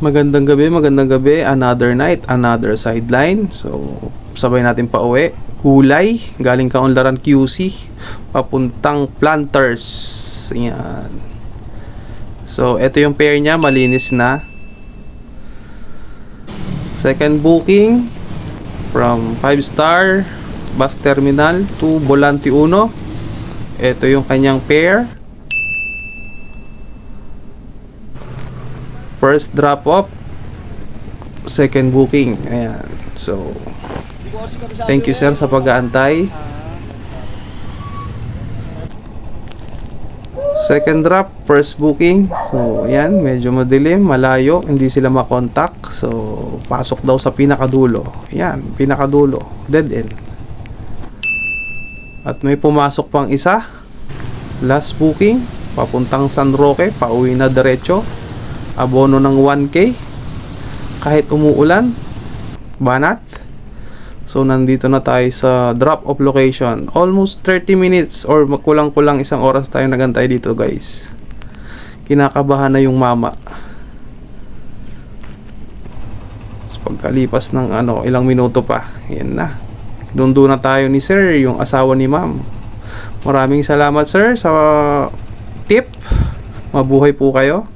Magandang gabi, another night, another sideline. So, sabay natin pa uwi. Kulay, galing Kaunlaran QC, papuntang Planters. Ayan. So, ito yung pair niya, malinis na. Second booking from 5-star bus terminal to Volante 1. Ito yung kanyang pair. First drop off, second booking. Ayan. So, thank you sir sa pag-aantay. Second drop, first booking. So, ayan, medyo madilim, malayo, hindi sila makontak. So, pasok daw sa pinakadulo. Ayan, pinakadulo, dead end. At may pumasok pang isa. Last booking, papuntang San Roque, pauwi na diretso. Abono ng 1K kahit umuulan, banat. So nandito na tayo sa drop off location. Almost 30 minutes or kulang-kulang isang oras tayo nagantay dito guys. Kinakabahan na yung mama. So, pagkalipas ng ilang minuto pa, yan na, dundo na tayo ni sir, yung asawa ni ma'am. Maraming salamat sir sa tip. Mabuhay po kayo.